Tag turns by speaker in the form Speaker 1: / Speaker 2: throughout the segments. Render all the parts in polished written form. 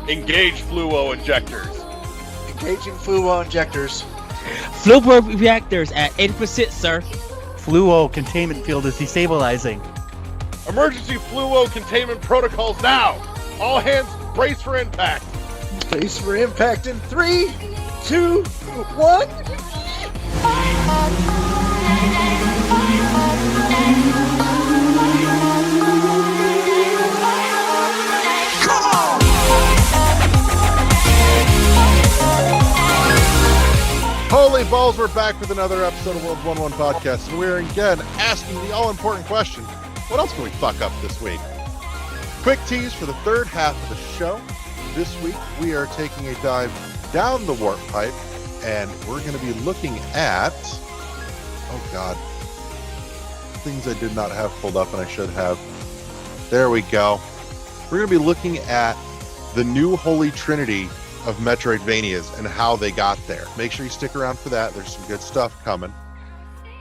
Speaker 1: Engage fluo injectors.
Speaker 2: Engaging fluo injectors.
Speaker 3: Fluo reactors at 80%, sir.
Speaker 4: Fluo containment field is destabilizing.
Speaker 1: Emergency fluo containment protocols now. All hands brace for impact.
Speaker 2: Brace for impact in 3, 2, 1.
Speaker 5: Holy balls, we're back with another episode of World 1-1 Podcast, and we're again asking the all-important question, what else can we fuck up this week? Quick tease for the third half of the show. This week, we are taking a dive down the warp pipe, and we're going to be looking at... Oh, God. Things I did not have pulled up, and I should have. There we go. We're going to be looking at the new Holy Trinity of Metroidvanias and how they got there. Make sure you stick around for that. There's some good stuff coming.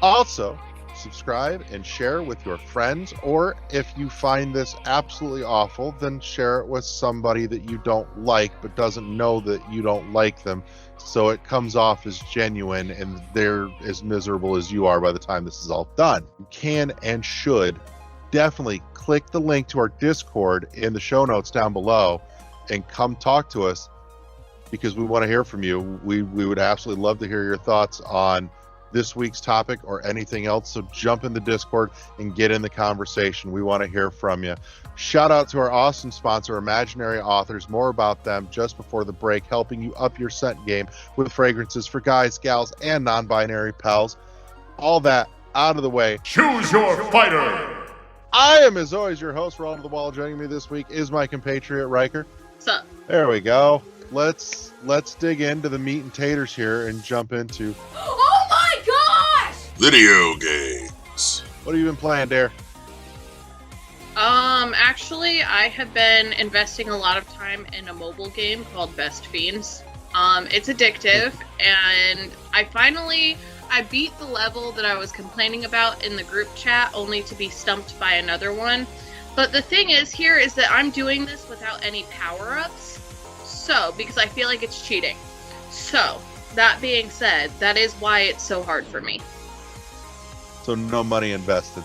Speaker 5: Also, subscribe and share with your friends, or if you find this absolutely awful, then share it with somebody that you don't like but doesn't know that you don't like them, so it comes off as genuine and they're as miserable as you are by the time this is all done. You can and should definitely click the link to our Discord in the show notes down below and come talk to us, because we want to hear from you. We would absolutely love to hear your thoughts on this week's topic or anything else. So jump in the Discord and get in the conversation. We want to hear from you. Shout out to our awesome sponsor, Imaginary Authors. More about them just before the break, helping you up your scent game with fragrances for guys, gals, and non-binary pals. All that out of the way.
Speaker 6: Choose your fighter!
Speaker 5: I am, as always, your host, Roll to the Wall. Joining me this week is my compatriot, Riker.
Speaker 7: What's up?
Speaker 5: There we go. Let's dig into the meat and taters here and jump into...
Speaker 7: Oh my gosh!
Speaker 6: Video games.
Speaker 5: What have you been playing, Dare?
Speaker 7: Actually, I have been investing a lot of time in a mobile game called Best Fiends. It's addictive, and I beat the level that I was complaining about in the group chat, only to be stumped by another one. But the thing is here is that I'm doing this without any power-ups. So, because I feel like it's cheating. So, that being said, that is why it's so hard for me.
Speaker 5: So no money invested.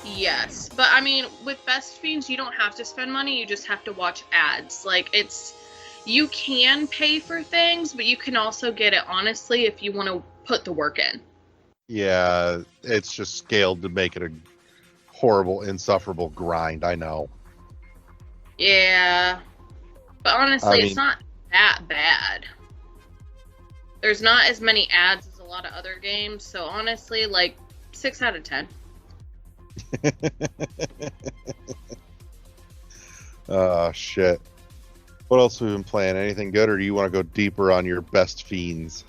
Speaker 7: Yes. But, I mean, with Best Fiends, you don't have to spend money, you just have to watch ads. Like, you can pay for things, but you can also get it honestly if you want to put the work in.
Speaker 5: Yeah, it's just scaled to make it a horrible, insufferable grind, I know.
Speaker 7: Yeah. But honestly, it's not that bad. There's not as many ads as a lot of other games, so honestly, like, 6 out of 10.
Speaker 5: Oh, shit. What else have we been playing? Anything good, or do you want to go deeper on your Best Fiends?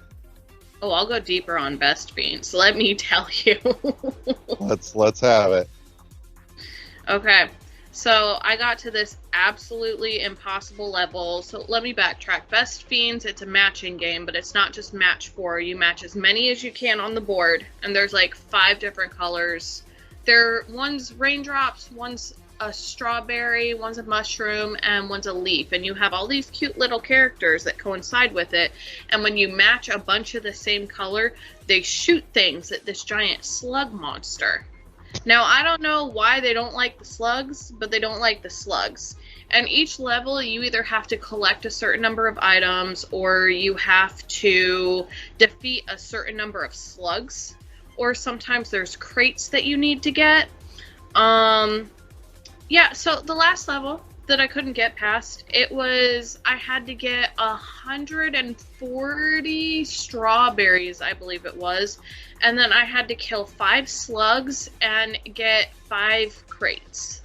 Speaker 7: Oh, I'll go deeper on Best Fiends. Let me tell you.
Speaker 5: Let's have it.
Speaker 7: Okay. So, I got to this absolutely impossible level. So, let me backtrack. Best Fiends, it's a matching game, but it's not just match 4. You match as many as you can on the board, and there's like 5 different colors. One's raindrops, one's a strawberry, one's a mushroom, and one's a leaf. And you have all these cute little characters that coincide with it. And when you match a bunch of the same color, they shoot things at this giant slug monster. Now, I don't know why they don't like the slugs, but they don't like the slugs. And each level, you either have to collect a certain number of items, or you have to defeat a certain number of slugs, or sometimes there's crates that you need to get. Yeah, so the last level that I couldn't get past, I had to get 140 strawberries, I believe it was, and then I had to kill 5 slugs and get 5 crates.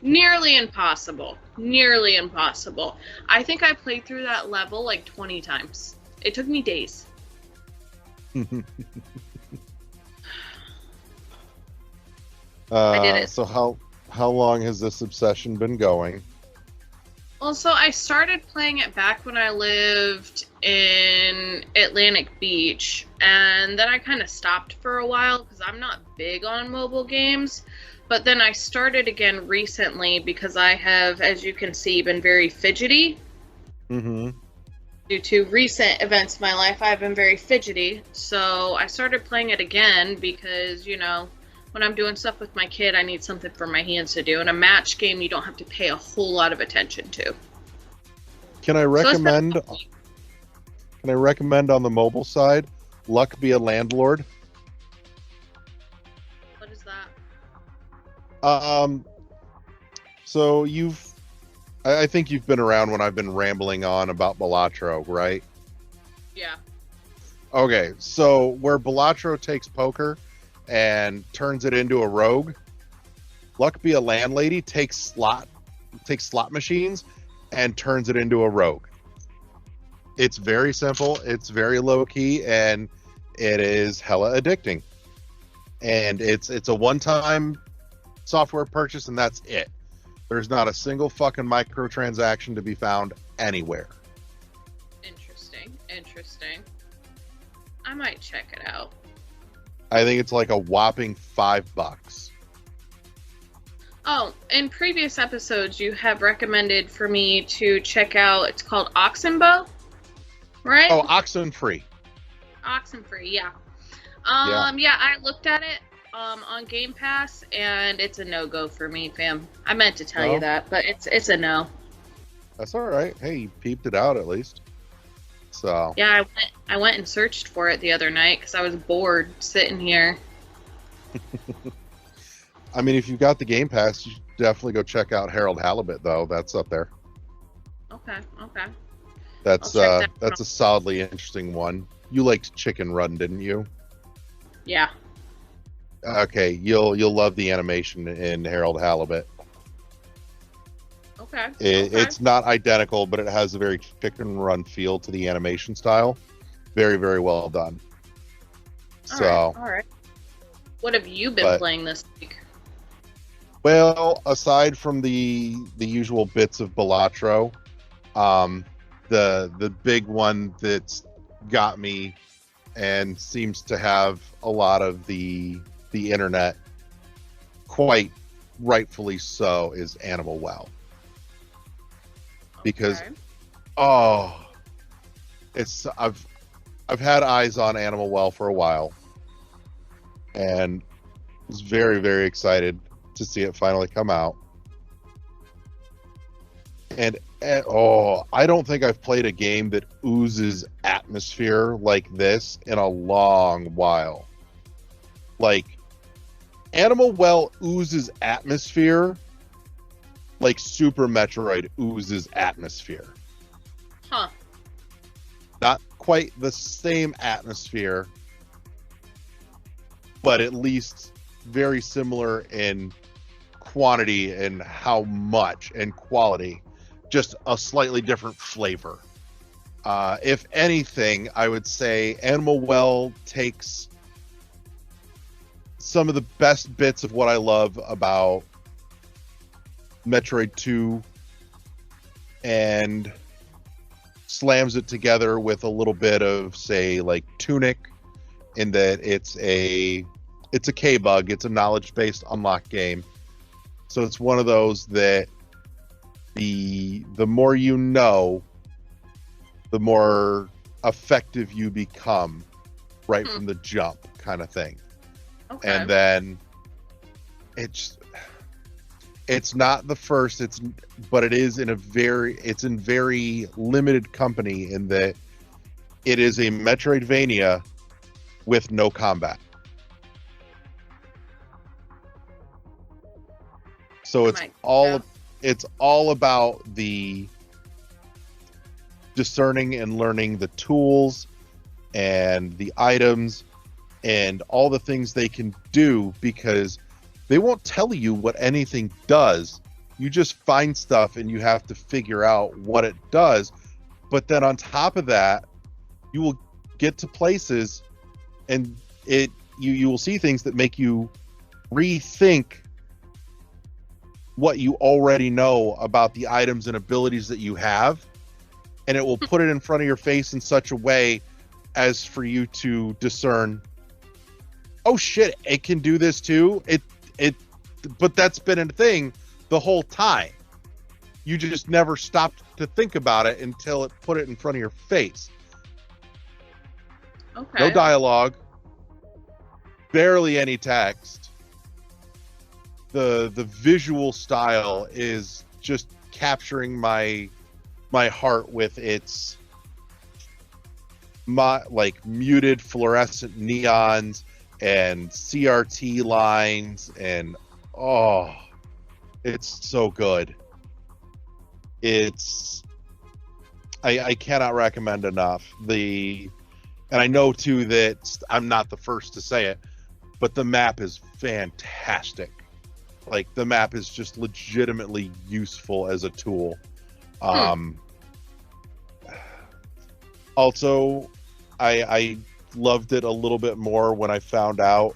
Speaker 7: Nearly impossible. Nearly impossible. I think I played through that level like 20 times. It took me days. I did it.
Speaker 5: So how long has this obsession been going?
Speaker 7: Well, so I started playing it back when I lived in Atlantic Beach, and then I kind of stopped for a while because I'm not big on mobile games. But then I started again recently because I have, as you can see, been very fidgety.
Speaker 5: Mm-hmm.
Speaker 7: Due to recent events in my life, I've been very fidgety. So I started playing it again because, you know, when I'm doing stuff with my kid, I need something for my hands to do. In a match game, you don't have to pay a whole lot of attention to.
Speaker 5: Can I recommend? Can I recommend on the mobile side, Luck Be a Landlord?
Speaker 7: What is that?
Speaker 5: So I think you've been around when I've been rambling on about Balatro, right?
Speaker 7: Yeah.
Speaker 5: Okay, so where Balatro takes poker and turns it into a rogue, Luck Be a Landlady takes slot machines and turns it into a rogue. It's very simple, it's very low key, and it is hella addicting. And it's a one-time software purchase, and that's it. There's not a single fucking microtransaction to be found anywhere.
Speaker 7: Interesting. I might check it out.
Speaker 5: I think it's like a whopping $5.
Speaker 7: Oh, in previous episodes, you have recommended for me to check out, it's called Oxenbow, right?
Speaker 5: Oh, Oxenfree.
Speaker 7: Oxenfree, yeah.
Speaker 5: Yeah.
Speaker 7: Yeah, I looked at it on Game Pass, and it's a no-go for me, fam. I meant to tell
Speaker 5: No?
Speaker 7: you that, but it's a no.
Speaker 5: That's all right. Hey, you peeped it out at least. So
Speaker 7: Yeah, I went and searched for it the other night because I was bored sitting here.
Speaker 5: I mean, if you've got the Game Pass, you should definitely go check out Harold Halibut, though. That's up there.
Speaker 7: Okay.
Speaker 5: That's
Speaker 7: I'll check that
Speaker 5: that's a solidly interesting one. You liked Chicken Run, didn't you?
Speaker 7: Yeah.
Speaker 5: Okay, you'll love the animation in Harold Halibut.
Speaker 7: Okay.
Speaker 5: It's not identical, but it has a very Chicken Run feel to the animation style. Very, very well done.
Speaker 7: All right. What have you been playing this week?
Speaker 5: Well, aside from the usual bits of Balatro, the big one that's got me and seems to have a lot of the internet, quite rightfully so, is Animal Well. Because it's I've had eyes on Animal Well for a while, and was very, very excited to see it finally come out. And I don't think I've played a game that oozes atmosphere like this in a long while. Like, Animal Well oozes atmosphere like Super Metroid oozes atmosphere.
Speaker 7: Huh.
Speaker 5: Not quite the same atmosphere, but at least very similar in quantity and how much and quality. Just a slightly different flavor. If anything, I would say Animal Well takes some of the best bits of what I love about Metroid 2 and slams it together with a little bit of, say, like Tunic, in that it's a K-Bug, it's a knowledge-based unlock game. So it's one of those that the more you know, the more effective you become right from the jump, kind of thing.
Speaker 7: Okay.
Speaker 5: And then it's not the first, but it is in very limited company, in that it is a Metroidvania with no combat. So it's all about the discerning and learning the tools and the items and all the things they can do, because they won't tell you what anything does. You just find stuff and you have to figure out what it does. But then on top of that, you will get to places and you will see things that make you rethink what you already know about the items and abilities that you have, and it will put it in front of your face in such a way as for you to discern, oh shit, it can do this too. but that's been a thing the whole time. You just never stopped to think about it until it put it in front of your face.
Speaker 7: Okay.
Speaker 5: No dialogue, barely any text. The visual style is just capturing my heart with its like muted fluorescent neons and CRT lines, and it's so good. I cannot recommend enough. And I know too that I'm not the first to say it, but the map is fantastic. Like, the map is just legitimately useful as a tool. Also, I loved it a little bit more when I found out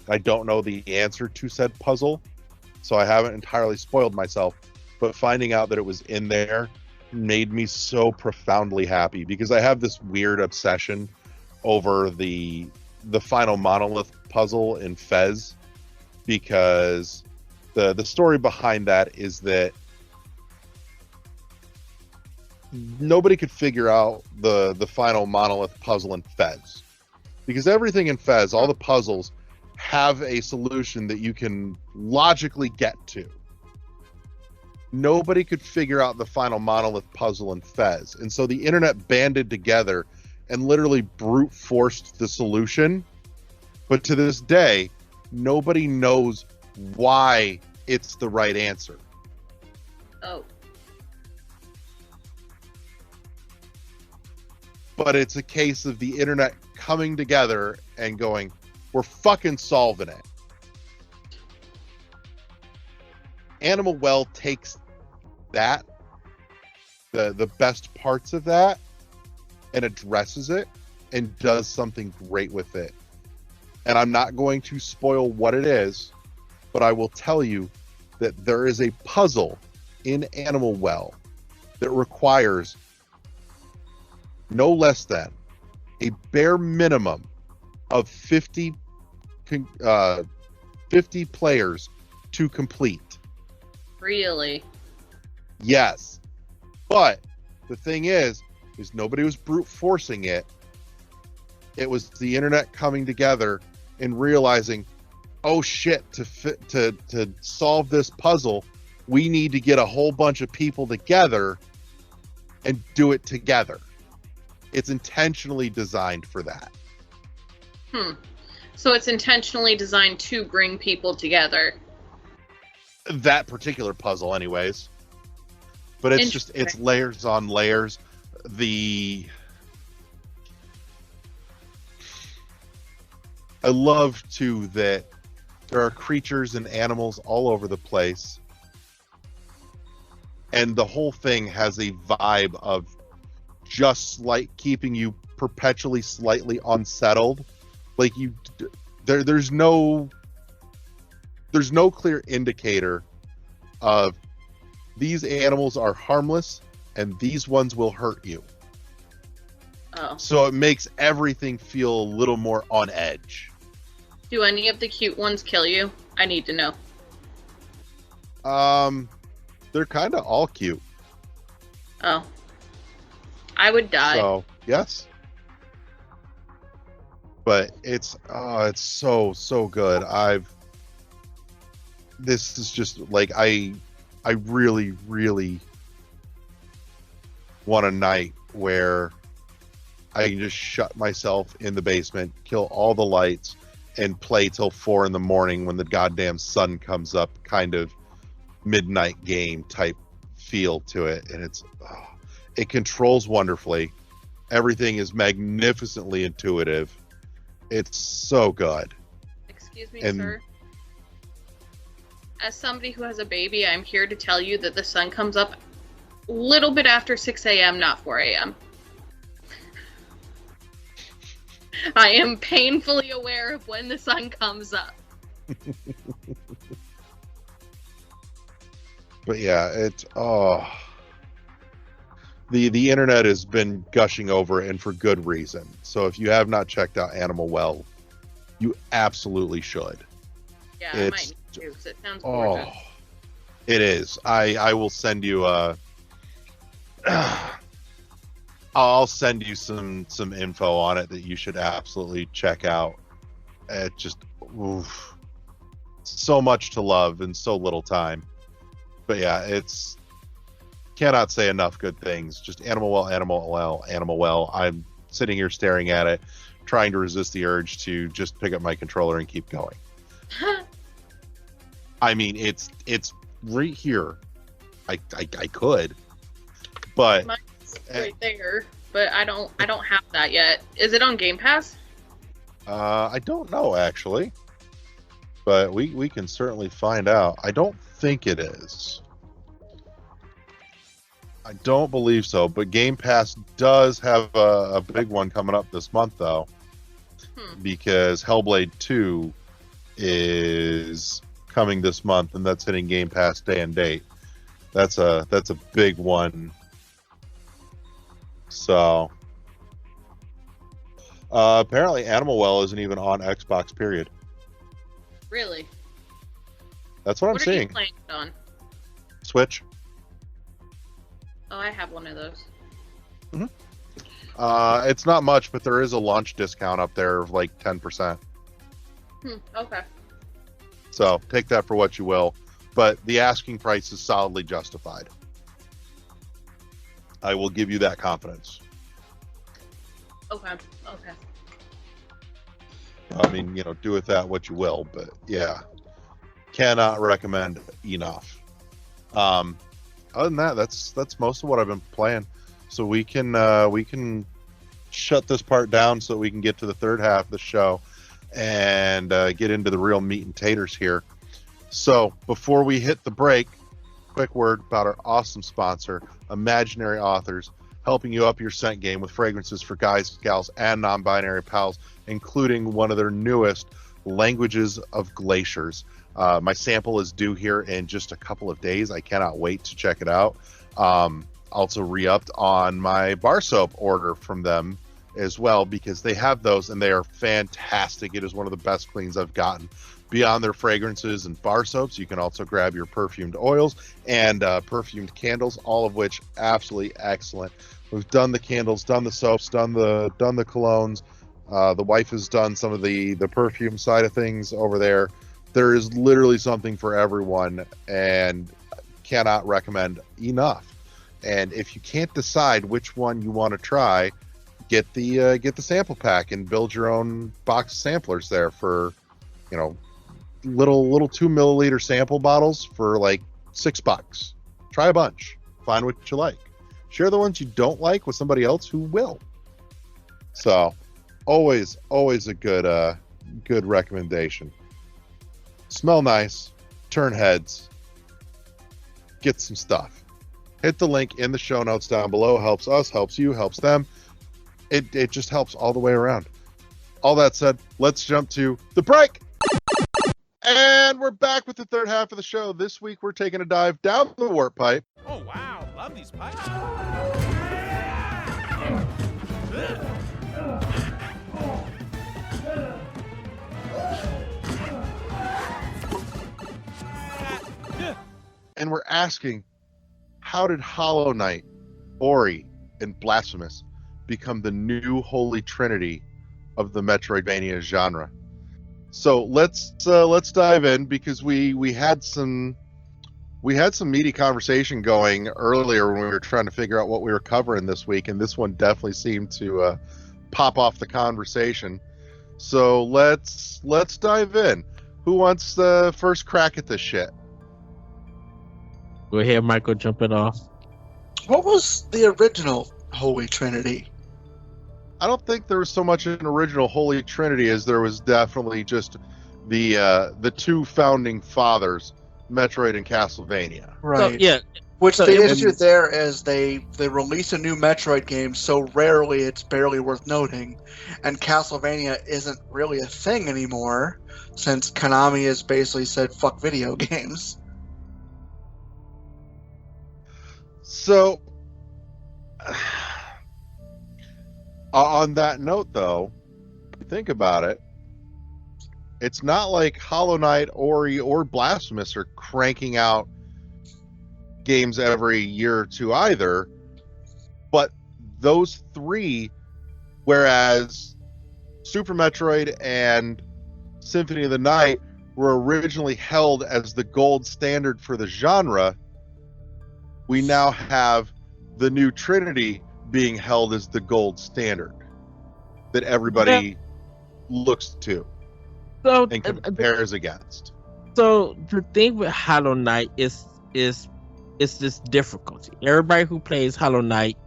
Speaker 5: I don't know the answer to said puzzle, so I haven't entirely spoiled myself, but finding out that it was in there made me so profoundly happy, because I have this weird obsession over the final monolith puzzle in Fez, because the story behind that is that nobody could figure out the final monolith puzzle in Fez, because everything in Fez, all the puzzles, have a solution that you can logically get to. Nobody could figure out the final monolith puzzle in Fez, and so the internet banded together and literally brute forced the solution. But to this day, nobody knows why it's the right answer.
Speaker 7: Oh.
Speaker 5: But it's a case of the internet coming together and going, we're fucking solving it. Animal Well takes that, the best parts of that, and addresses it and does something great with it. And I'm not going to spoil what it is, but I will tell you that there is a puzzle in Animal Well that requires no less than a bare minimum of 50 players to complete.
Speaker 7: Really?
Speaker 5: Yes. But the thing is nobody was brute forcing it. It was the internet coming together and realizing, oh shit, to solve this puzzle, we need to get a whole bunch of people together and do it together. It's intentionally designed for that.
Speaker 7: So it's intentionally designed to bring people together.
Speaker 5: That particular puzzle, anyways. But it's layers on layers. I love too that there are creatures and animals all over the place, and the whole thing has a vibe of just like keeping you perpetually slightly unsettled. Like, there's no clear indicator of these animals are harmless and these ones will hurt you.
Speaker 7: Oh.
Speaker 5: So it makes everything feel a little more on edge.
Speaker 7: Do any of the cute ones kill you? I need to know.
Speaker 5: They're kind of all cute.
Speaker 7: Oh. I would die.
Speaker 5: So, yes. But it's so good. This is just like, I really, really want a night where I can just shut myself in the basement, kill all the lights, and play till 4 a.m. when the goddamn sun comes up, kind of midnight game type feel to it. And it controls wonderfully. Everything is magnificently intuitive. It's so good.
Speaker 7: Excuse me, sir. As somebody who has a baby, I'm here to tell you that the sun comes up a little bit after 6 a.m., not 4 a.m. I am painfully aware of when the sun comes up.
Speaker 5: But yeah, the internet has been gushing over it, and for good reason. So if you have not checked out Animal Well, you absolutely should.
Speaker 7: Yeah, I
Speaker 5: It's
Speaker 7: might need to, because it sounds
Speaker 5: oh,
Speaker 7: gorgeous.
Speaker 5: it is. I will send you I'll send you some info on it that you should absolutely check out. It just oof, so much to love in so little time. But yeah, it's cannot say enough good things. Just animal well, animal well, animal well. I'm sitting here staring at it, trying to resist the urge to just pick up my controller and keep going. I mean, it's right here. I could, but
Speaker 7: Mine's right there, but I don't have that yet. Is it on Game Pass?
Speaker 5: I don't know actually, but we can certainly find out. I don't think it is. I don't believe so, but Game Pass does have a big one coming up this month, though, because Hellblade 2 is coming this month, and that's hitting Game Pass day and date. That's a big one. So apparently, Animal Well isn't even on Xbox. Period.
Speaker 7: Really?
Speaker 5: That's what I'm
Speaker 7: What are
Speaker 5: seeing.
Speaker 7: you playing it on?
Speaker 5: Switch.
Speaker 7: Oh, I have one of those.
Speaker 5: It's not much, but there is a launch discount up there of like 10%.
Speaker 7: Okay.
Speaker 5: So take that for what you will. But the asking price is solidly justified. I will give you that confidence.
Speaker 7: Okay.
Speaker 5: I mean, do with that what you will, but yeah, cannot recommend enough. Other than that, that's most of what I've been playing. So we can shut this part down so that we can get to the third half of the show and get into the real meat and taters here. So before we hit the break, quick word about our awesome sponsor, Imaginary Authors, helping you up your scent game with fragrances for guys, gals, and non-binary pals, including one of their newest, Languages of Glaciers. My sample is due here in just a couple of days. I cannot wait to check it out. Also re-upped on my bar soap order from them as well, because they have those and they are fantastic. It is one of the best cleans I've gotten. Beyond their fragrances and bar soaps, you can also grab your perfumed oils and perfumed candles, all of which absolutely excellent. We've done the candles, done the soaps, done the colognes. The wife has done some of the perfume side of things over there. There is literally something for everyone, and cannot recommend enough. And if you can't decide which one you want to try, get the sample pack and build your own box of samplers there for, little 2 milliliter sample bottles for like $6. Try a bunch, find what you like. Share the ones you don't like with somebody else who will. So, always a good recommendation. Smell nice, turn heads, get some stuff. Hit the link in the show notes down below. Helps us, helps you, helps them. It just helps all the way around. All that said, let's jump to the break. And we're back with the third half of the show. This week we're taking a dive down the warp pipe.
Speaker 8: Oh, wow. Love these pipes.
Speaker 5: And we're asking, how did Hollow Knight, Ori, and Blasphemous become the new holy trinity of the Metroidvania genre? So let's dive in, because we had some meaty conversation going earlier when we were trying to figure out what we were covering this week, and this one definitely seemed to pop off the conversation. So let's dive in. Who wants the first crack at this shit?
Speaker 3: Go ahead, Michael, jump it off.
Speaker 2: What was the original Holy Trinity?
Speaker 5: I don't think there was so much an original Holy Trinity as there was definitely just the two founding fathers, Metroid and Castlevania.
Speaker 2: Right.
Speaker 3: So, yeah.
Speaker 2: Which
Speaker 3: So
Speaker 2: the
Speaker 3: it
Speaker 2: issue
Speaker 3: was-
Speaker 2: there is they release a new Metroid game so rarely it's barely worth noting, and Castlevania isn't really a thing anymore since Konami has basically said fuck video games.
Speaker 5: So, on that note, though, think about it. It's not like Hollow Knight, Ori, or Blasphemous are cranking out games every year or two either. But those three, whereas Super Metroid and Symphony of the Night were originally held as the gold standard for the genre, we now have the new Trinity being held as the gold standard that everybody looks to
Speaker 9: So,
Speaker 5: and compares against.
Speaker 9: so the thing with Hollow Knight is this difficulty. Everybody who plays Hollow Knight,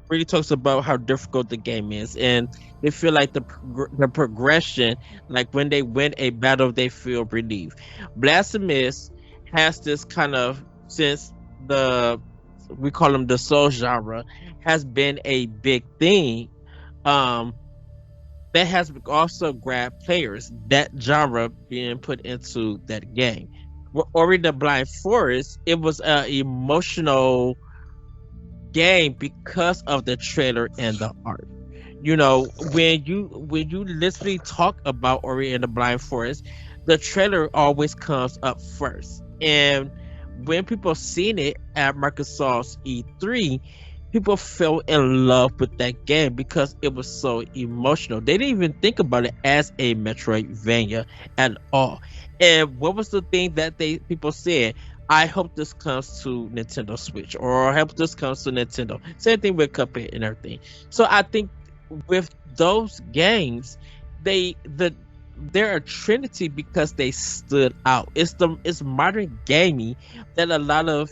Speaker 9: really talks about how difficult the game is, and they feel like the progression, like when they win a battle, they feel relief. Blasphemous has this kind of, since we call them the soul genre, has been a big thing. That has also grabbed players, that genre being put into that game. Ori the Blind Forest, it was an emotional game because of the trailer and the art. You know, when you literally talk about Ori and the Blind Forest, the trailer always comes up first. And when people seen it at Microsoft's E3, people fell in love with that game because it was so emotional. They didn't even think about it as a Metroidvania at all. And what was the thing that people said? I hope this comes to Nintendo Switch, or I hope this comes to Nintendo. Same thing with Cuphead and everything. So I think with those games, they're a trinity because they stood out. It's modern gaming that a lot of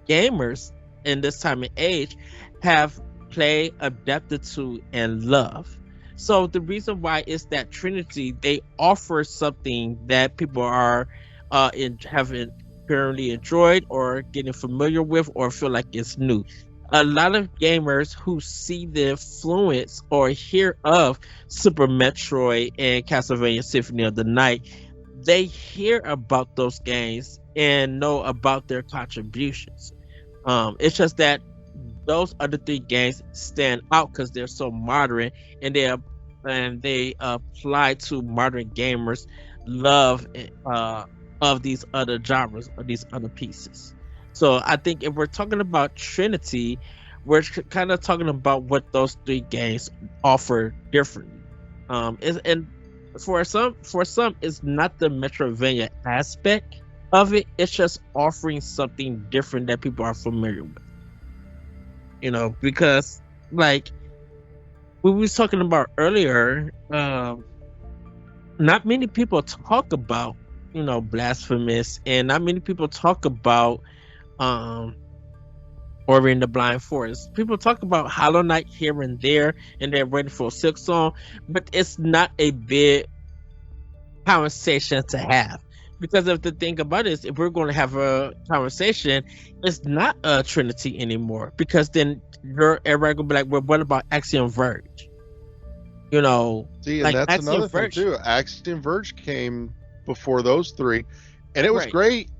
Speaker 9: gamers in this time and age have played, adapted to, and love. So the reason why is that Trinity, they offer something that people are having currently enjoyed or getting familiar with or feel like it's new. A lot of gamers who see the influence or hear of Super Metroid and Castlevania Symphony of the Night, they hear about those games and know about their contributions. It's just that those other three games stand out because they're so modern, and they apply to modern gamers' love of these other genres or these other pieces. So I think if we're talking about Trinity, we're kind of talking about what those three games offer differently. And for some, it's not the Metroidvania aspect of it. It's just offering something different that people are familiar with. You know, because like we was talking about earlier, not many people talk about, you know, Blasphemous, and not many people talk about Ori and the Blind Forest. People talk about Hollow Knight here and there, and they're ready for a Silk Song, but it's not a big conversation to have. Because if the thing about it is, if we're going to have a conversation, it's not a Trinity anymore. Because then everybody gonna be like, well, what about Axiom Verge? You know,
Speaker 5: see, and
Speaker 9: like
Speaker 5: that's
Speaker 9: Axiom
Speaker 5: another
Speaker 9: Verge,
Speaker 5: thing too. Axiom Verge came before those three, and it was
Speaker 9: Right.
Speaker 5: great,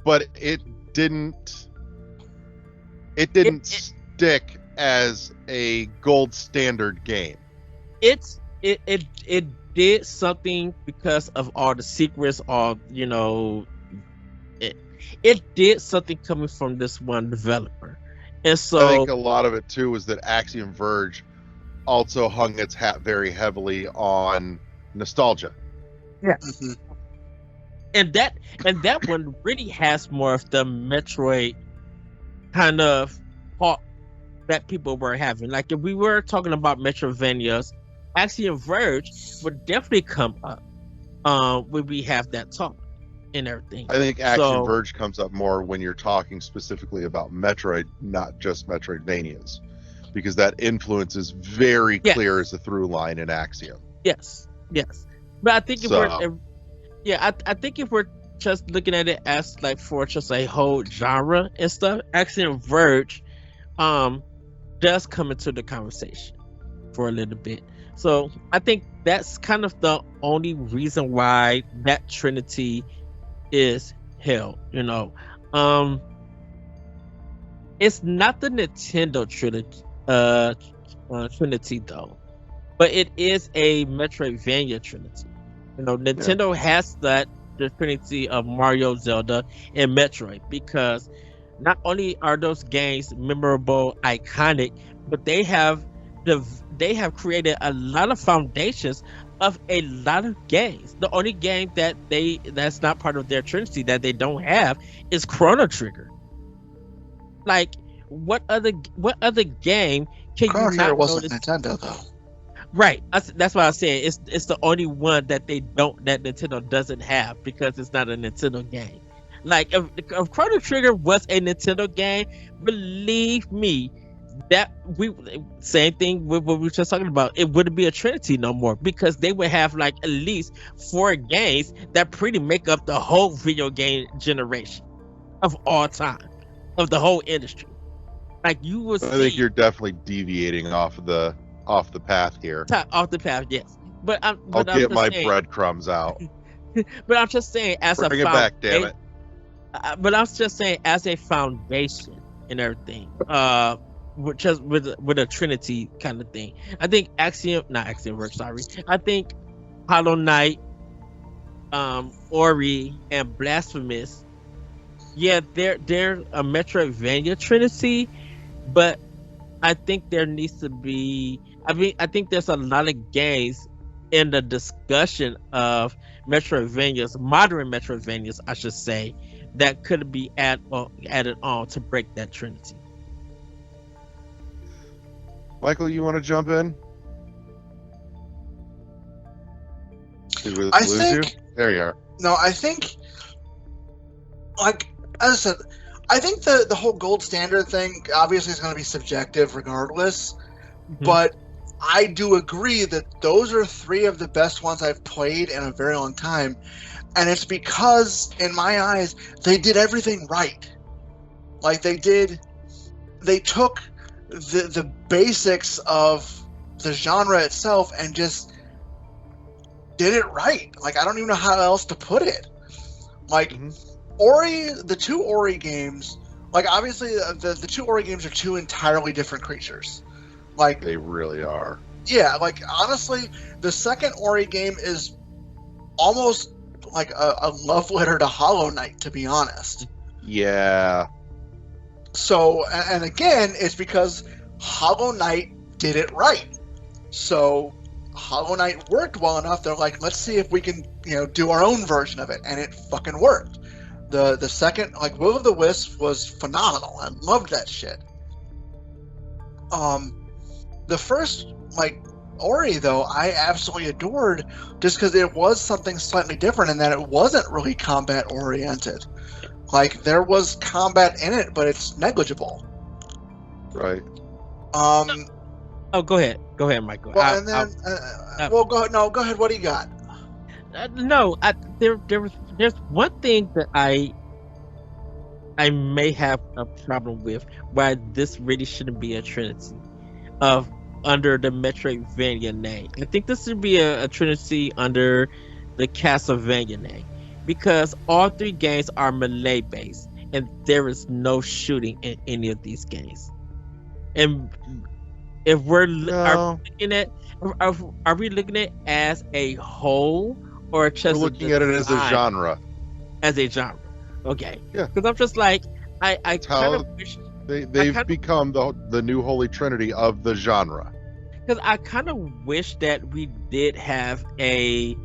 Speaker 5: but it didn't stick as a gold standard game.
Speaker 9: it did something because of all the secrets, all, you know, it did something coming from this one developer. And so
Speaker 5: I think a lot of it too was that Axiom Verge also hung its hat very heavily on nostalgia.
Speaker 2: Mhm.
Speaker 9: and that one really has more of the Metroid kind of thought that people were having. Like if we were talking about Metroidvanias, Axiom Verge would definitely come up when we have that talk and everything.
Speaker 5: I think Axiom
Speaker 9: So-
Speaker 5: Verge comes up more when you're talking specifically about Metroid, not just Metroidvanias, because that influence is very
Speaker 9: Yes.
Speaker 5: clear as a through line in Axiom.
Speaker 9: Yes. But I think
Speaker 5: So-
Speaker 9: I think if we're just looking at it as like for just a whole genre and stuff, Axiom Verge does come into the conversation for a little bit. So I think that's kind of the only reason why that Trinity is held, you know. It's not the Nintendo Trinity though. but it is a Metroidvania Trinity. You know, Nintendo has the Trinity of Mario, Zelda, and Metroid, because not only are those games memorable, iconic, but they have created a lot of foundations of a lot of games. The only game that's not part of their Trinity that they don't have is Chrono Trigger. Like, what other game can
Speaker 2: Chrono
Speaker 9: you
Speaker 2: Trigger
Speaker 9: not
Speaker 2: wasn't
Speaker 9: notice?
Speaker 2: Nintendo though.
Speaker 9: Right. That's why I say it's the only one that Nintendo doesn't have, because it's not a Nintendo game. Like, if Chrono Trigger was a Nintendo game, believe me, that same thing with what we were just talking about. It wouldn't be a Trinity no more, because they would have like at least 4 games that pretty make up the whole video game generation of all time, of the whole industry. Like, you will see.
Speaker 5: I think you're definitely deviating off the path here.
Speaker 9: Off the path, yes. But I'll
Speaker 5: get my breadcrumbs out.
Speaker 9: But I'm just saying,
Speaker 5: Bring it back, damn it.
Speaker 9: But I'm just saying, as a foundation and everything, just with a Trinity kind of thing. I think not Axiom Verge, sorry. I think Hollow Knight, Ori, and Blasphemous, yeah, they're a Metroidvania Trinity, but I think there needs to be. I think there's a lot of games in the discussion of Metroidvanias, modern Metroidvanias, I should say, that could be added on to break that Trinity.
Speaker 5: Michael, you want to jump in? Did we
Speaker 2: I
Speaker 5: lose
Speaker 2: think-
Speaker 5: you? There you are.
Speaker 2: No, I think, like, as I said, I think the whole gold standard thing obviously is going to be subjective regardless, but I do agree that those are 3 of the best ones I've played in a very long time, and it's because, in my eyes, they did everything right. Like, they took the basics of the genre itself and just did it right. Like, I don't even know how else to put it. Like, Ori, the 2 Ori games, like, obviously the 2 Ori games are 2 entirely different creatures. Like,
Speaker 5: They really are.
Speaker 2: yeah, like, honestly, the second Ori game is almost like a love letter to Hollow Knight, to be honest.
Speaker 5: Yeah.
Speaker 2: So, and again, it's because Hollow Knight did it right. So, Hollow Knight worked well enough. They're like, let's see if we can, do our own version of it, and it fucking worked. The second, like, Will of the Wisp was phenomenal. I loved that shit. The first, like, Ori, though, I absolutely adored, just because it was something slightly different in that it wasn't really combat oriented. Like, there was combat in it, but it's negligible.
Speaker 5: Right.
Speaker 9: Oh, go ahead, Michael.
Speaker 2: Well, go ahead. What do you got?
Speaker 9: There's one thing that I may have a problem with, why this really shouldn't be a Trinity of under the Metroidvania name. I think this should be a Trinity under the Castlevania name, because all 3 games are melee based and there is no shooting in any of these games. And if are we looking at it as a whole, or just
Speaker 5: We're looking at it as a genre.
Speaker 9: As a genre, okay?
Speaker 5: Yeah.
Speaker 9: Because I'm just like, I kind of wish
Speaker 5: They've become the new holy trinity of the genre.
Speaker 9: Because I kind of wish that we did have a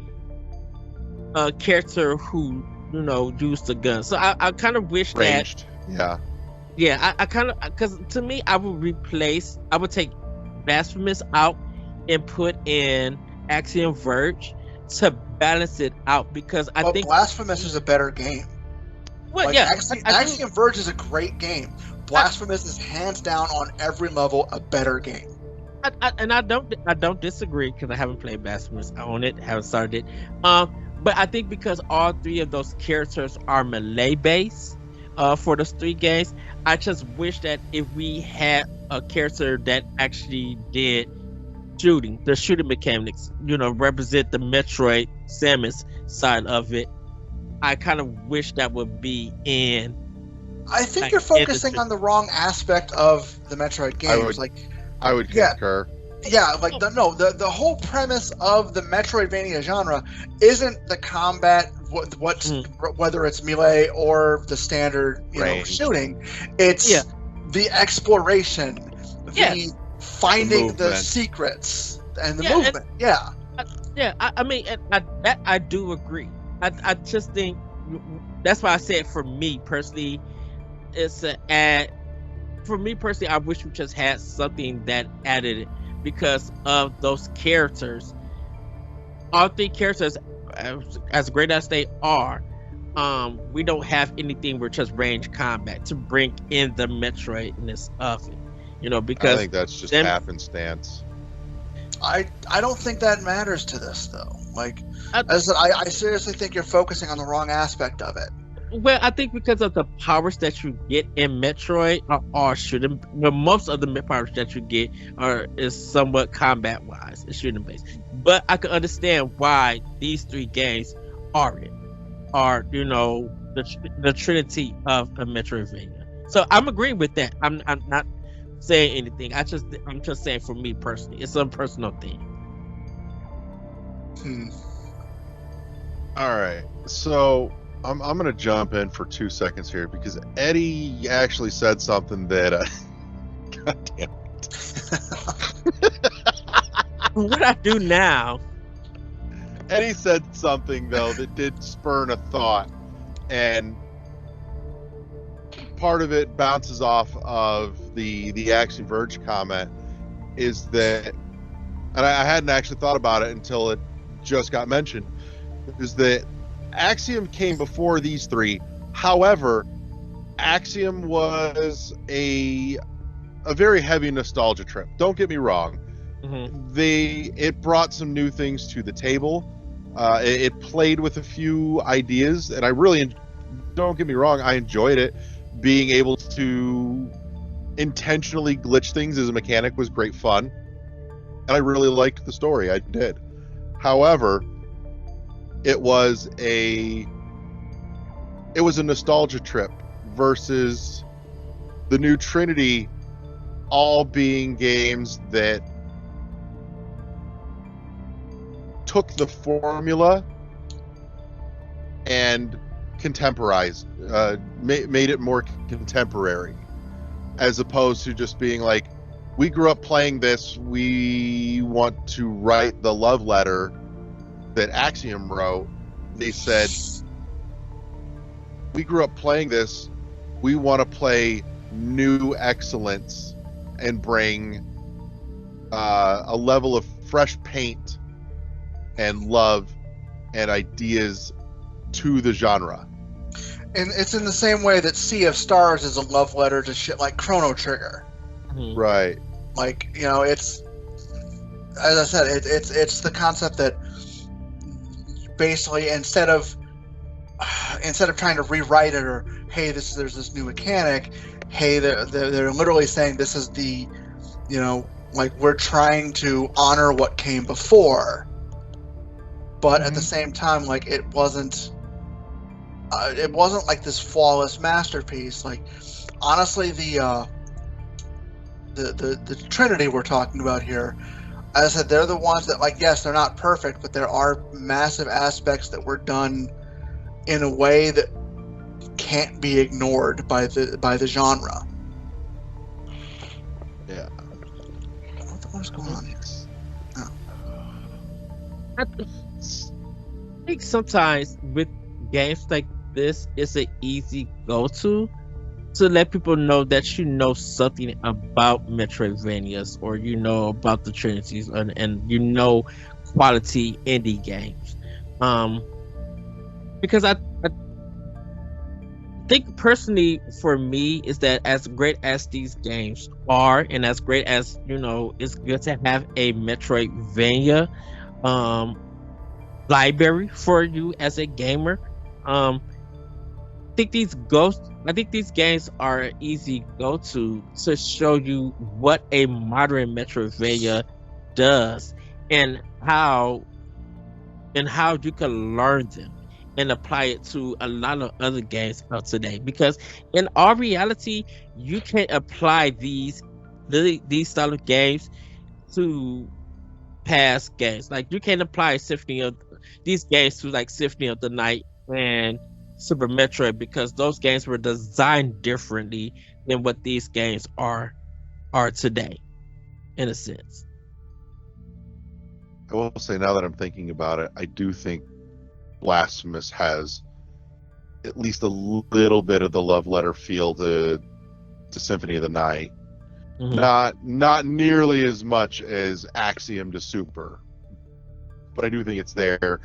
Speaker 9: character who used the gun. So I kind of wish
Speaker 5: Ranged.
Speaker 9: Yeah, I kind of, because to me, I would take Blasphemous out and put in Axiom Verge to balance it out, because I think
Speaker 2: Blasphemous is a better game.
Speaker 9: Well,
Speaker 2: like,
Speaker 9: yeah,
Speaker 2: Axiom Verge is a great game. Blasphemous is hands down on every level a better game.
Speaker 9: I don't disagree, because I haven't played Blasphemous. I own it, haven't started it. But I think because all 3 of those characters are melee based for those 3 games, I just wish that if we had a character that actually did the shooting mechanics, represent the Metroid Samus side of it, I kind of wish that would be in.
Speaker 2: I think you're focusing on the wrong aspect of the Metroid games.
Speaker 5: I would concur.
Speaker 2: Yeah, like the whole premise of the Metroidvania genre isn't the combat, whether it's melee or the standard,
Speaker 5: Range.
Speaker 2: shooting. It's the exploration, the finding the
Speaker 5: movement.
Speaker 2: secrets, and the
Speaker 9: Yeah,
Speaker 2: movement.
Speaker 9: I mean, that I do agree. I just think that's why I said for me personally, it's an add. For me personally, I wish we just had something that added it because of those characters. All three characters, as great as they are, we don't have anything with just range combat to bring in the Metroidness of it. Because
Speaker 5: I think that's just
Speaker 9: them-
Speaker 5: happenstance.
Speaker 2: I don't think that matters to this though. Like,
Speaker 9: I-
Speaker 2: as I said, I seriously think you're focusing on the wrong aspect of it.
Speaker 9: Well, I think because of the powers that you get in Metroid are shooting. Well, most of the powers that you get is somewhat combat wise, it's shooting based. But I can understand why these three games are the Trinity of a Metroidvania. So I'm agreeing with that. I'm not saying anything. I'm just saying for me personally, it's a personal thing.
Speaker 5: All right, so I'm going to jump in for 2 seconds here because Eddie actually said something that God damn it.
Speaker 9: What I do now?
Speaker 5: Eddie said something though that did spurn a thought, and part of it bounces off of the Axiom Verge comment, is that, and I hadn't actually thought about it until it just got mentioned, is that Axiom came before these three. However, Axiom was a very heavy nostalgia trip. Don't get me wrong.
Speaker 9: Mm-hmm.
Speaker 5: It brought some new things to the table. It played with a few ideas, and I really, don't get me wrong, I enjoyed it. Being able to intentionally glitch things as a mechanic was great fun, and I really liked the story. I did. However, it was a nostalgia trip versus the new Trinity all being games that took the formula and contemporized, made it more contemporary, as opposed to just being like, we grew up playing this, we want to write the love letter that Axiom wrote. They said, we grew up playing this, we want to play new excellence and bring a level of fresh paint and love and ideas to the genre.
Speaker 2: And it's in the same way that Sea of Stars is a love letter to shit like Chrono Trigger.
Speaker 9: Mm-hmm.
Speaker 5: Right.
Speaker 2: Like, it's, as I said, it's the concept that basically instead of trying to rewrite it, or hey, there's this new mechanic, hey, they're literally saying this is the, like, we're trying to honor what came before, but at the same time, like, it wasn't like this flawless masterpiece. Like, honestly, the Trinity we're talking about here, as I said, they're the ones that, like, yes, they're not perfect, but there are massive aspects that were done in a way that can't be ignored by the genre.
Speaker 5: Yeah.
Speaker 2: What's going on here?
Speaker 9: I think sometimes with games like this, it's an easy go-to to let people know that you know something about Metroidvanias, or about the Trinities, and quality indie games. Because I think personally for me is that as great as these games are, and as great as it's good to have a Metroidvania library for you as a gamer. I think these games are an easy go-to to show you what a modern Metroidvania does, and how you can learn them and apply it to a lot of other games of today. Because in all reality, you can apply these style of games to past games. Like you can't apply these games to like Symphony of the Night and Super Metroid because those games were designed differently than what these games are today, in a sense.
Speaker 5: I will say, now that I'm thinking about it, I do think Blasphemous has at least a little bit of the love letter feel to Symphony of the Night.
Speaker 9: Mm-hmm.
Speaker 5: Not nearly as much as Axiom to Super, but I do think it's there.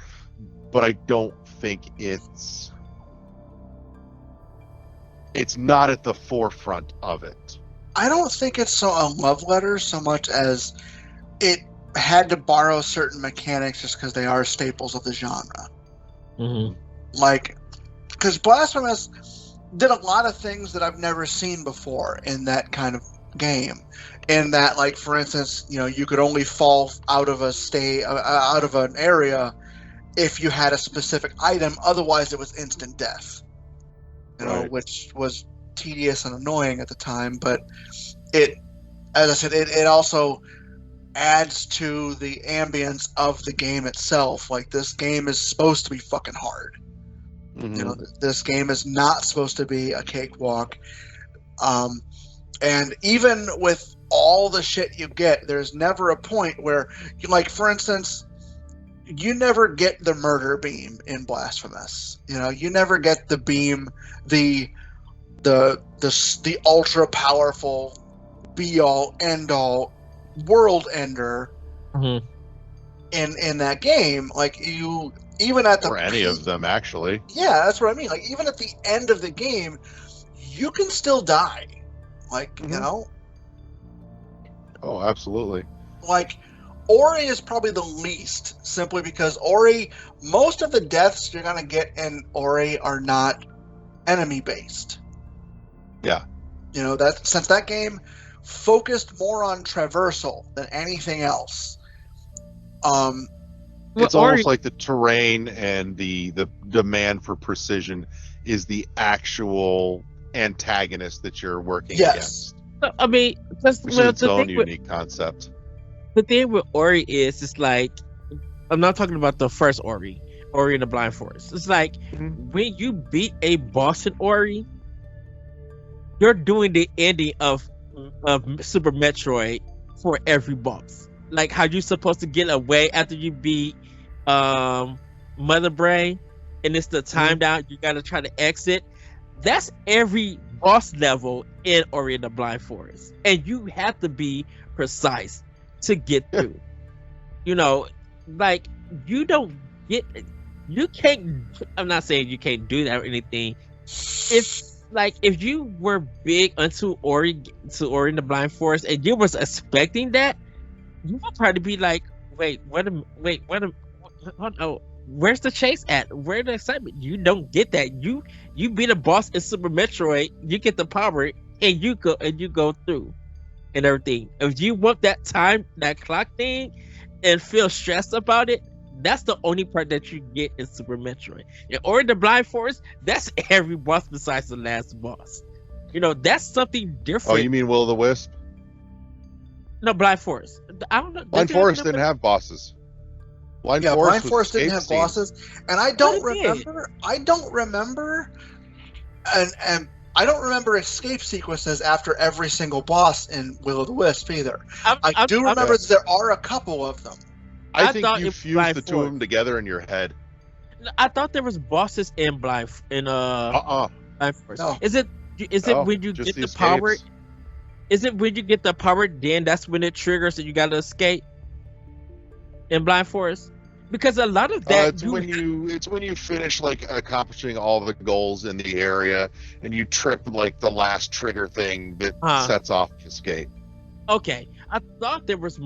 Speaker 5: But I don't think it's not at the forefront of it.
Speaker 2: I don't think it's so a love letter so much as it had to borrow certain mechanics just because they are staples of the genre.
Speaker 9: Mm-hmm.
Speaker 2: Like, because Blasphemous did a lot of things that I've never seen before in that kind of game. In that, like, for instance, you could only fall out of out of an area if you had a specific item. Otherwise, it was instant death.
Speaker 5: Right.
Speaker 2: Which was tedious and annoying at the time. But it, as I said, it also adds to the ambience of the game itself. Like, this game is supposed to be fucking hard.
Speaker 5: Mm-hmm.
Speaker 2: This game is not supposed to be a cakewalk. And even with all the shit you get, there's never a point where, like, for instance, you never get the murder beam in Blasphemous. You never get the beam, the ultra powerful, be all end all world ender.
Speaker 9: Mm-hmm.
Speaker 2: In that game. Like, you, even at the
Speaker 5: or any of them, actually.
Speaker 2: Yeah, that's what I mean. Like, even at the end of the game, you can still die. Like,
Speaker 5: Mm-hmm. Oh, absolutely.
Speaker 2: Like, Ori is probably the least, simply because Ori, most of the deaths you're gonna get in Ori are not enemy based.
Speaker 5: Yeah.
Speaker 2: That since that game focused more on traversal than anything else.
Speaker 5: It's almost like the terrain and the demand for precision is the actual antagonist that you're working against.
Speaker 9: I mean, that's
Speaker 5: Which is its own unique concept.
Speaker 9: The thing with Ori is, it's like, I'm not talking about the first Ori in the Blind Forest. It's like, when you beat a boss in Ori, you're doing the ending of Super Metroid for every boss. Like how you're supposed to get away after you beat Mother Brain, and it's the time down, you gotta try to exit. That's every boss level in Ori and the Blind Forest, and you have to be precise to get through. Like, you can't. I'm not saying you can't do that or anything. If you were big into Ori and the Blind Forest, and you was expecting that, you would probably be like, where's the chase at? Where's the excitement? You don't get that. You beat a boss in Super Metroid, you get the power, and you go through and everything. If you want that clock thing, and feel stressed about it, that's the only part that you get in Super Metroid. Or in the Blind Forest, that's every boss besides the last boss. That's something different.
Speaker 5: Oh, you mean Will-o'-the-Wisp?
Speaker 9: No, Blind Forest. I don't know.
Speaker 5: Blind Forest didn't have bosses.
Speaker 2: Blind Forest didn't have bosses, and I don't remember, and I don't remember escape sequences after every single boss in Will-o'-the-Wisp either. I do remember that there are a couple of them.
Speaker 5: I think you fused the two of them together in your head.
Speaker 9: I thought there was bosses in Blind Forest.
Speaker 2: No.
Speaker 9: Is it when you get the power? Is it when you get the power, then that's when it triggers and you gotta escape in Blind Forest? Because a lot of that
Speaker 5: it's when you finish like accomplishing all the goals in the area and you trip like the last trigger thing that sets off escape.
Speaker 9: Okay, I thought there was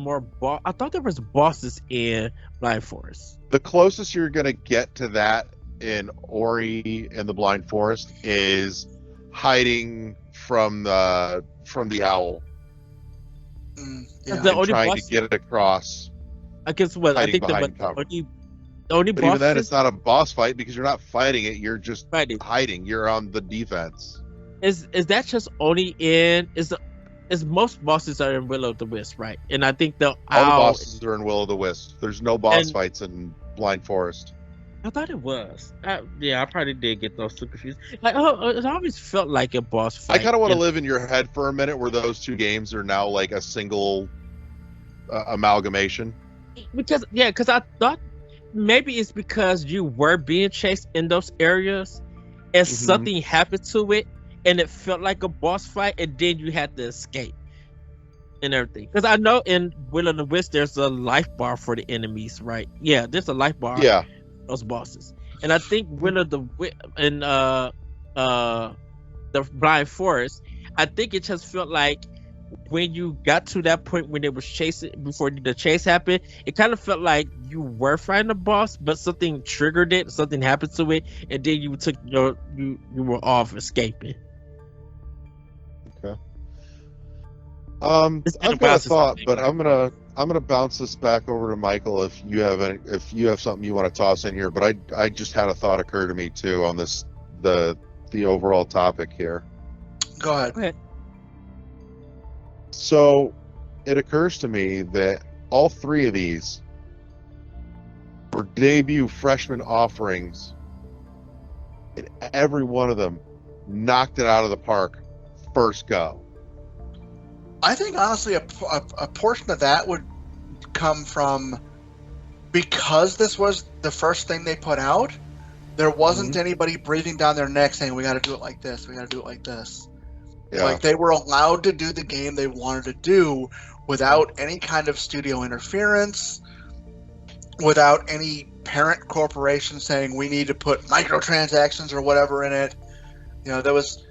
Speaker 9: bosses in Blind Forest.
Speaker 5: The closest you're gonna get to that in Ori and the Blind Forest is hiding from the owl.
Speaker 9: The only
Speaker 5: trying to get it across.
Speaker 9: I guess what I think the only
Speaker 5: but
Speaker 9: boss.
Speaker 5: Even then, it's not a boss fight because you're not fighting it. You're just hiding. You're on the defense.
Speaker 9: Is that just only in? Is is most bosses are in Will of the Wisp, right? And I think
Speaker 5: All the bosses are in Will of the Wisp. There's no boss
Speaker 9: And-
Speaker 5: fights in Blind Forest.
Speaker 9: I thought it was. I probably did get those two confused. Like, oh, it always felt like a boss
Speaker 5: I
Speaker 9: fight.
Speaker 5: kind of want to
Speaker 9: in-
Speaker 5: live in your head for a minute where those two games are now like a single amalgamation.
Speaker 9: because I thought maybe it's because you were being chased in those areas, and something happened to it, and it felt like a boss fight, and then you had to escape and everything. Because I know in Will of the Wisp there's a life bar for the enemies, right? Yeah, there's a life bar.
Speaker 5: Yeah.
Speaker 9: For those bosses, and I think Will of the Wisp and the Blind Forest, I think it just felt like when you got to that point when it was chasing before the chase happened, it kind of felt like you were fighting a boss, but something triggered it, something happened to it, and then you took you were off escaping.
Speaker 5: Okay.
Speaker 9: It's been
Speaker 5: I've
Speaker 9: a
Speaker 5: got
Speaker 9: while
Speaker 5: a
Speaker 9: since
Speaker 5: thought,
Speaker 9: I
Speaker 5: but I'm gonna bounce this back over to Michael if you have something you want to toss in here. But I just had a thought occur to me too on this the overall topic here.
Speaker 2: Go ahead.
Speaker 9: Okay.
Speaker 5: So it occurs to me that all three of these were debut freshman offerings, and every one of them knocked it out of the park first go.
Speaker 2: I think honestly, a portion of that would come from because this was the first thing they put out. There wasn't anybody breathing down their neck saying, "We got to do it like this. We got to do it like this."
Speaker 5: Yeah.
Speaker 2: Like they were allowed to do the game they wanted to do without any kind of studio interference, without any parent corporation saying we need to put microtransactions or whatever in it. You know, there was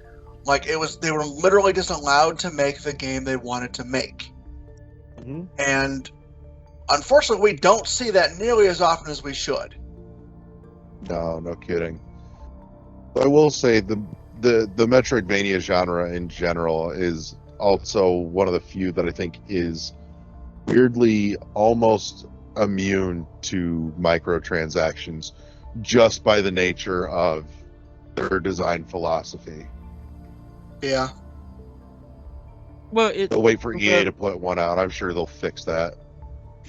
Speaker 2: like they were literally just allowed to make the game they wanted to make. And unfortunately, we don't see that nearly as often as we should.
Speaker 5: No kidding. But I will say the Metroidvania genre in general is also one of the few that I think is weirdly almost immune to microtransactions just by the nature of their design philosophy.
Speaker 2: Yeah.
Speaker 9: Well,
Speaker 5: They'll wait for EA to put one out. I'm sure they'll fix that.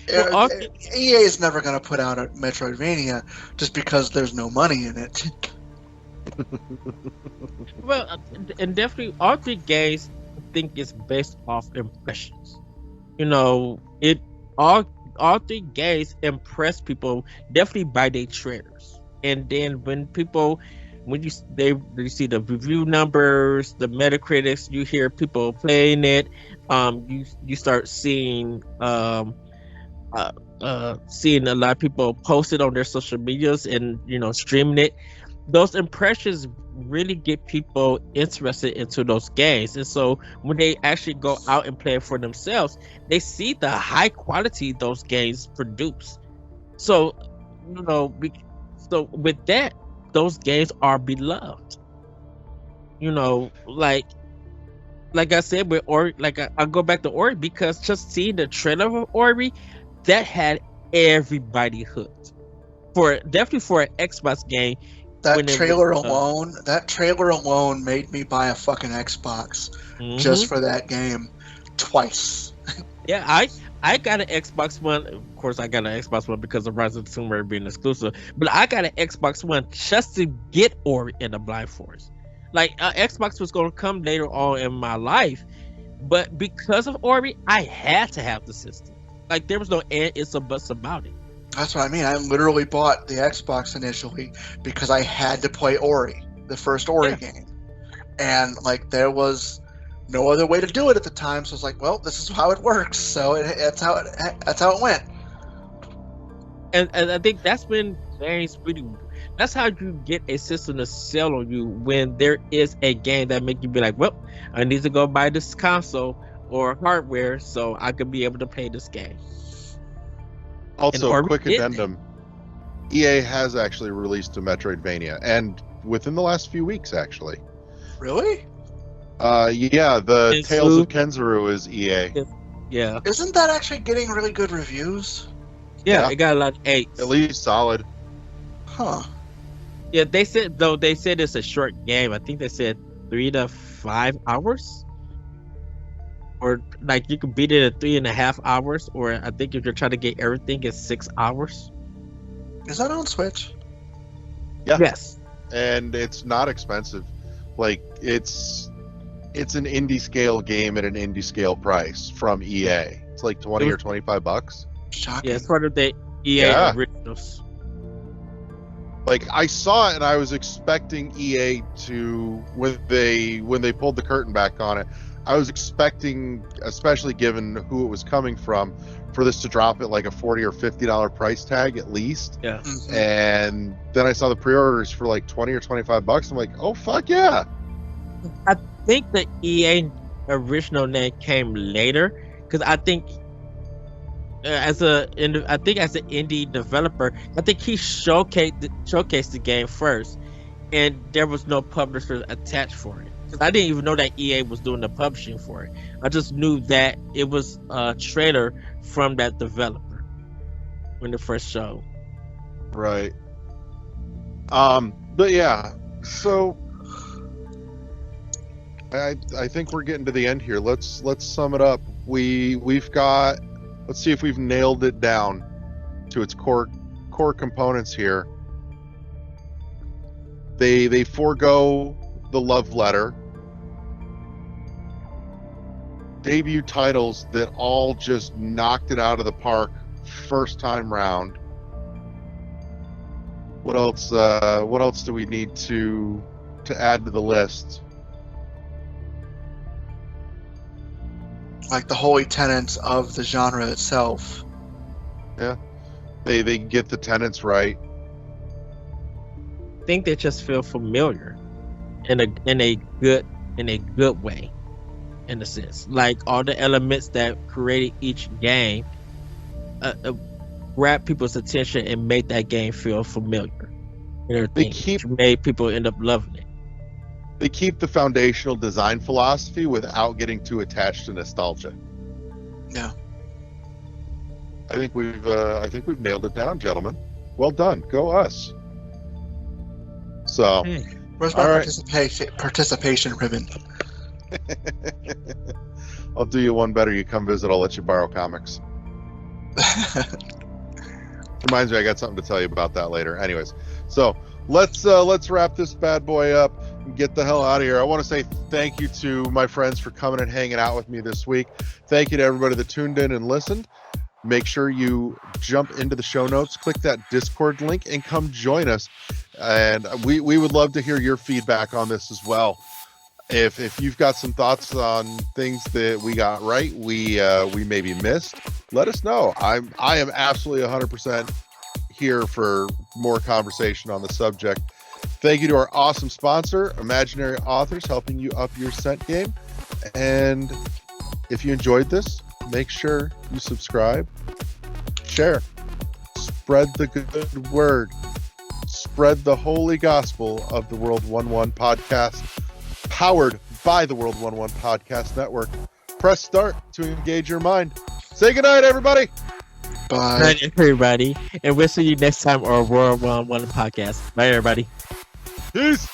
Speaker 9: Well,
Speaker 2: EA is never going to put out a Metroidvania just because there's no money in it.
Speaker 9: well, and definitely all three games I think is based off impressions. You know, all three games impress people definitely by their trailers, and then when you see the review numbers, the Metacritics, you hear people playing it, you start seeing seeing a lot of people post it on their social medias and streaming it. Those impressions really get people interested into those games, and so when they actually go out and play it for themselves, they see the high quality those games produce. So so with that, those games are beloved. Like I said with Ori, I go back to Ori because just seeing the trailer of Ori, that had everybody hooked. Definitely for an Xbox game.
Speaker 2: That trailer alone made me buy a fucking Xbox just for that game twice.
Speaker 9: Yeah, I got an Xbox One. Of course, I got an Xbox One because of Rise of the Tomb Raider being exclusive. But I got an Xbox One just to get Ori and the Blind Forest. Like, Xbox was going to come later on in my life, but because of Ori, I had to have the system. Like, there was no ifs or buts about it.
Speaker 2: That's what I mean. I literally bought the Xbox initially because I had to play Ori, the first Ori game. And, like, there was no other way to do it at the time, so I was like, well, this is how it works. So that's how it went.
Speaker 9: And I think that's when games really... That's how you get a system to sell on you when there is a game that make you be like, well, I need to go buy this console or hardware so I could be able to play this game.
Speaker 5: Also, quick addendum. EA has actually released a Metroidvania, and within the last few weeks, actually.
Speaker 2: Really?
Speaker 5: Yeah, the Tales of Kenzuru is EA.
Speaker 9: Yeah.
Speaker 2: Isn't that actually getting really good reviews?
Speaker 9: Yeah, it got a lot of 8s.
Speaker 5: At least solid.
Speaker 2: Huh.
Speaker 9: Yeah, they said it's a short game. I think they said 3 to 5 hours. or like you can beat it in 3.5 hours, or I think if you're trying to get everything, it's 6 hours.
Speaker 2: Is that on Switch?
Speaker 5: Yeah.
Speaker 9: Yes.
Speaker 5: And it's not expensive. Like it's an indie scale game at an indie scale price from EA. It's like 20 or $25.
Speaker 2: Shocking.
Speaker 9: Yeah, it's part of the EA
Speaker 5: Yeah.
Speaker 9: originals.
Speaker 5: Like I saw it and I was expecting EA to when they pulled the curtain back on it, I was expecting, especially given who it was coming from, for this to drop at like a $40 or $50 price tag at least.
Speaker 9: Yeah.
Speaker 2: Mhm.
Speaker 5: And then I saw the pre-orders for like 20 or $25. I'm like, oh fuck yeah.
Speaker 9: I think the EA original name came later because I think as an indie developer, I think he showcased the game first, and there was no publisher attached for it. 'Cause I didn't even know that EA was doing the publishing for it. I just knew that it was a trailer from that developer when it first showed.
Speaker 5: Right. But yeah, so I think we're getting to the end here. Let's sum it up. We've got, let's see if we've nailed it down to its core components here. They forego the love letter. Debut titles that all just knocked it out of the park first time round. What else? What else do we need to add to the list?
Speaker 2: Like the holy tenets of the genre itself.
Speaker 5: Yeah, they get the tenets right.
Speaker 9: I think they just feel familiar in a good way, in a sense. Like all the elements that created each game grab people's attention and make that game feel familiar. And everything, which made people end up loving it.
Speaker 5: They keep the foundational design philosophy without getting too attached to nostalgia.
Speaker 2: Yeah.
Speaker 5: I think we've nailed it down, gentlemen. Well done. Go us. So,
Speaker 2: Where's my
Speaker 5: all right.
Speaker 2: participation ribbon?
Speaker 5: I'll do you one better. You come visit, I'll let you borrow comics. Reminds me, I got something to tell you about that later. Anyways, so let's wrap this bad boy up and get the hell out of here. I want to say thank you to my friends for coming and hanging out with me this week. Thank you to everybody that tuned in and listened. Make sure you jump into the show notes, click that Discord link, and come join us. And we would love to hear your feedback on this as well. If you've got some thoughts on things that we got right, we maybe missed, let us know. I am absolutely 100% here for more conversation on the subject. Thank you to our awesome sponsor, Imaginary Authors, helping you up your scent game. And if you enjoyed this, make sure you subscribe, share, spread the good word, spread the holy gospel of the World 1-1 podcast, powered by the World 1-1 Podcast Network. Press start to engage your mind. Say goodnight, everybody.
Speaker 2: Bye.
Speaker 9: Good night, everybody. And we'll see you next time on World 1-1 Podcast. Bye, everybody.
Speaker 5: Peace.